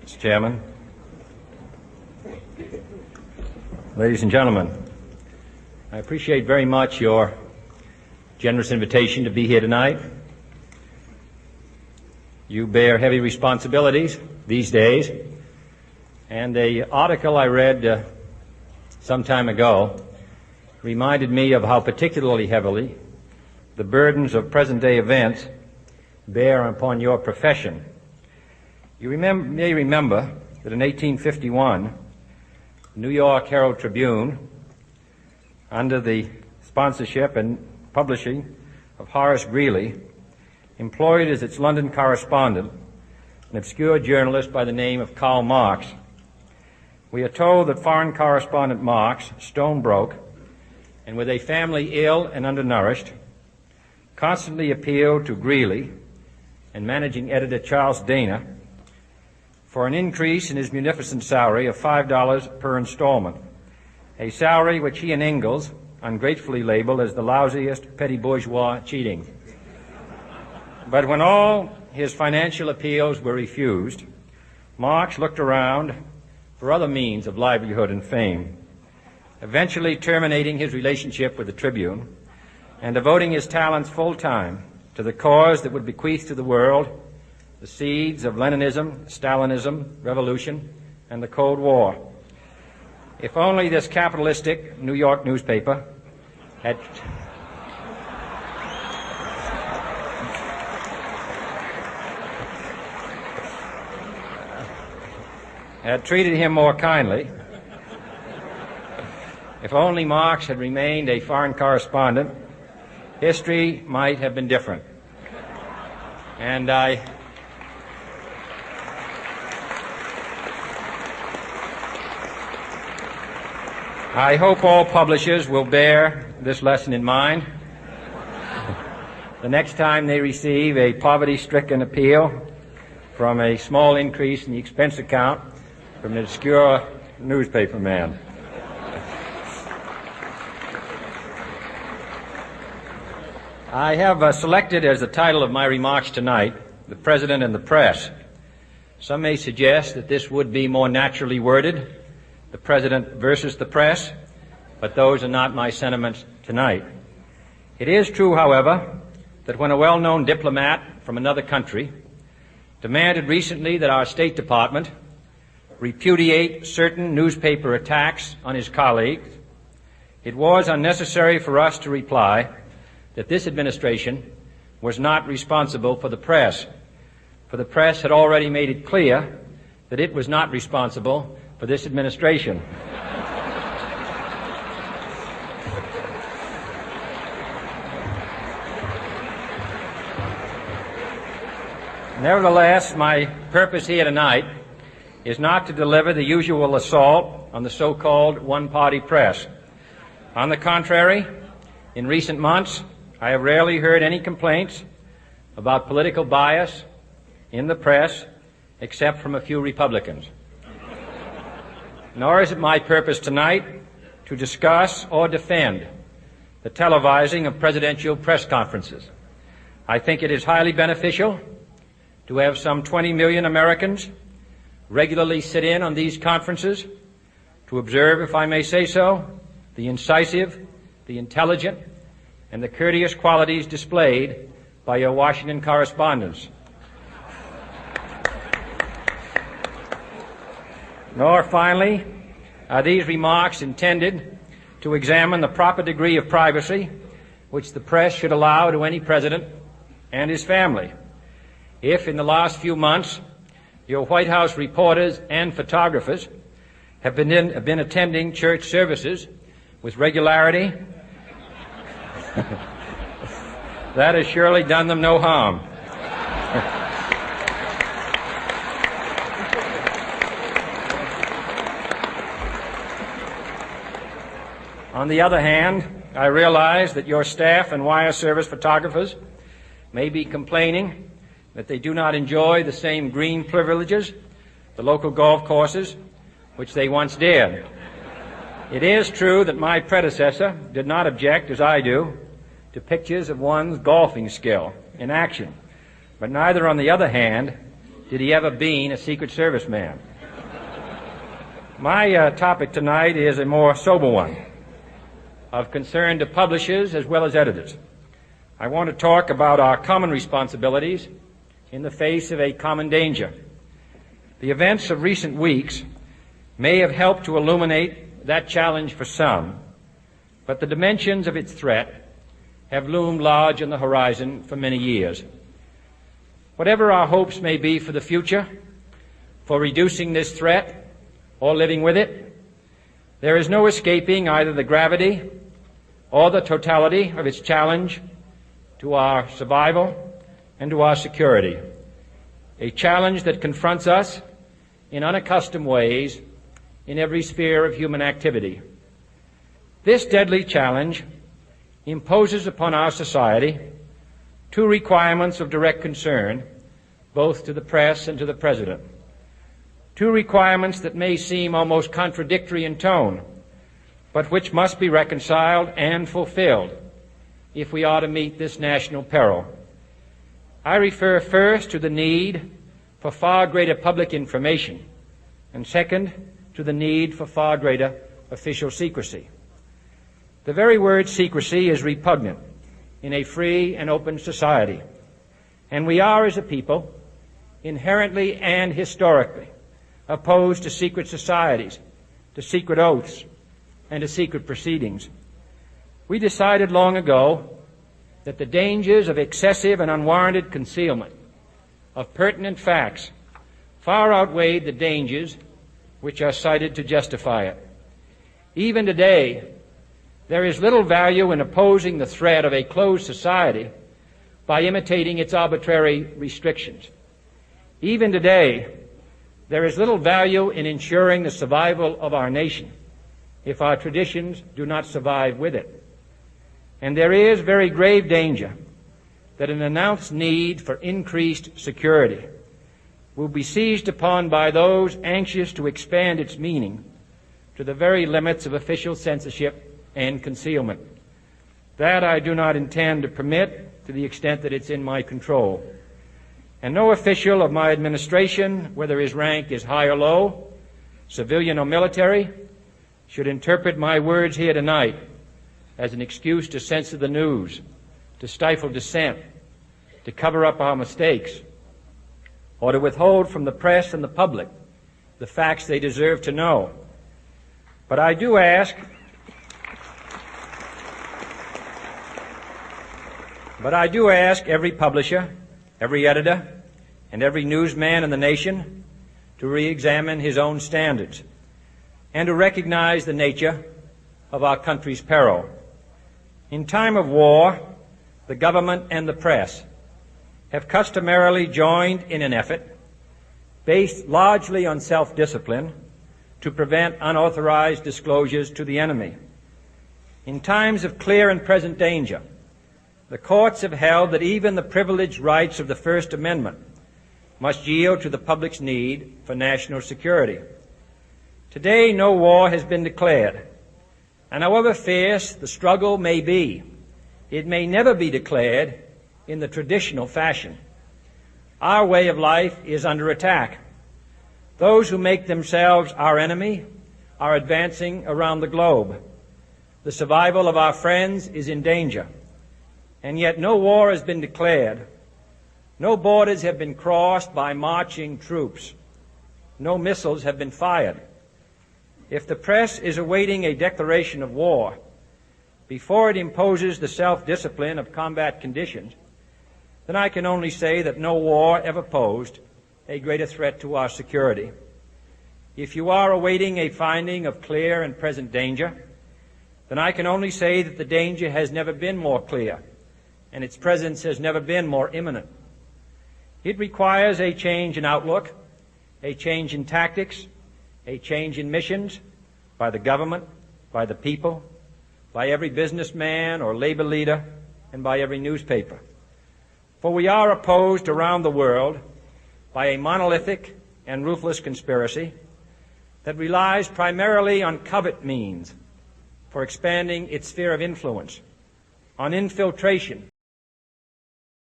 Mr. Chairman, ladies and gentlemen, I appreciate very much your generous invitation to be here tonight. You bear heavy responsibilities these days, and an article I read some time ago reminded me of how particularly heavily the burdens of present-day events bear upon your profession. You may remember that in 1851, the New York Herald Tribune, under the sponsorship and publishing of Horace Greeley, employed as its London correspondent an obscure journalist by the name of Karl Marx. We are told that foreign correspondent Marx, stone broke, and with a family ill and undernourished, constantly appealed to Greeley and managing editor Charles Dana for an increase in his munificent salary of $5 per installment, a salary which he and Ingalls ungratefully labeled as the lousiest petty bourgeois cheating. But when all his financial appeals were refused, Marx looked around for other means of livelihood and fame, eventually terminating his relationship with the Tribune and devoting his talents full-time to the cause that would bequeath to the world the seeds of Leninism, Stalinism, revolution, and the Cold War. If only this capitalistic New York newspaper had treated him more kindly, if only Marx had remained a foreign correspondent, history might have been different. And I hope all publishers will bear this lesson in mind the next time they receive a poverty-stricken appeal from a small increase in the expense account from an obscure newspaper man. I have selected as the title of my remarks tonight, "The President and the Press." Some may suggest that this would be more naturally worded, "The President versus the Press," but those are not my sentiments tonight. It is true, however, that when a well-known diplomat from another country demanded recently that our State Department repudiate certain newspaper attacks on his colleagues, it was unnecessary for us to reply that this administration was not responsible for the press, for the press had already made it clear that it was not responsible for this administration. Nevertheless, my purpose here tonight is not to deliver the usual assault on the so-called one-party press. On the contrary, in recent months, I have rarely heard any complaints about political bias in the press except from a few Republicans. Nor is it my purpose tonight to discuss or defend the televising of presidential press conferences. I think it is highly beneficial to have some 20 million Americans regularly sit in on these conferences to observe, if I may say so, the incisive, the intelligent, and the courteous qualities displayed by your Washington correspondents. Nor, finally, are these remarks intended to examine the proper degree of privacy which the press should allow to any president and his family. If, in the last few months, your White House reporters and photographers have been attending church services with regularity, that has surely done them no harm. On the other hand, I realize that your staff and wire service photographers may be complaining that they do not enjoy the same green privileges, the local golf courses, which they once did. It is true that my predecessor did not object, as I do, to pictures of one's golfing skill in action. But neither, on the other hand, Did he ever been a Secret Service man? My topic tonight is a more sober one, of concern to publishers as well as editors. I want to talk about our common responsibilities in the face of a common danger. The events of recent weeks may have helped to illuminate that challenge for some, but the dimensions of its threat have loomed large on the horizon for many years. Whatever our hopes may be for the future, for reducing this threat or living with it, there is no escaping either the gravity or the totality of its challenge to our survival and to our security, a challenge that confronts us in unaccustomed ways in every sphere of human activity. This deadly challenge imposes upon our society two requirements of direct concern, both to the press and to the President. Two requirements that may seem almost contradictory in tone, but which must be reconciled and fulfilled if we are to meet this national peril. I refer first to the need for far greater public information, and second, to the need for far greater official secrecy. The very word secrecy is repugnant in a free and open society, and we are, as a people, inherently and historically opposed to secret societies, to secret oaths, and to secret proceedings. We decided long ago that the dangers of excessive and unwarranted concealment of pertinent facts far outweighed the dangers which are cited to justify it. Even today, there is little value in opposing the threat of a closed society by imitating its arbitrary restrictions. Even today, there is little value in ensuring the survival of our nation if our traditions do not survive with it. And there is very grave danger that an announced need for increased security will be seized upon by those anxious to expand its meaning to the very limits of official censorship and concealment. That I do not intend to permit to the extent that it's in my control. And no official of my administration, whether his rank is high or low, civilian or military, should interpret my words here tonight as an excuse to censor the news, to stifle dissent, to cover up our mistakes, or to withhold from the press and the public the facts they deserve to know. But I do ask every publisher, every editor, and every newsman in the nation to re-examine his own standards and to recognize the nature of our country's peril. In time of war, the government and the press have customarily joined in an effort based largely on self-discipline to prevent unauthorized disclosures to the enemy. In times of clear and present danger, the courts have held that even the privileged rights of the First Amendment must yield to the public's need for national security. Today, no war has been declared, and however fierce the struggle may be, it may never be declared in the traditional fashion. Our way of life is under attack. Those who make themselves our enemy are advancing around the globe. The survival of our friends is in danger. And yet no war has been declared. No borders have been crossed by marching troops. No missiles have been fired. If the press is awaiting a declaration of war before it imposes the self-discipline of combat conditions, then I can only say that no war ever posed a greater threat to our security. If you are awaiting a finding of clear and present danger, then I can only say that the danger has never been more clear, and its presence has never been more imminent. It requires a change in outlook, a change in tactics, a change in missions by the government, by the people, by every businessman or labor leader, and by every newspaper. For we are opposed around the world by a monolithic and ruthless conspiracy that relies primarily on covert means for expanding its sphere of influence, on infiltration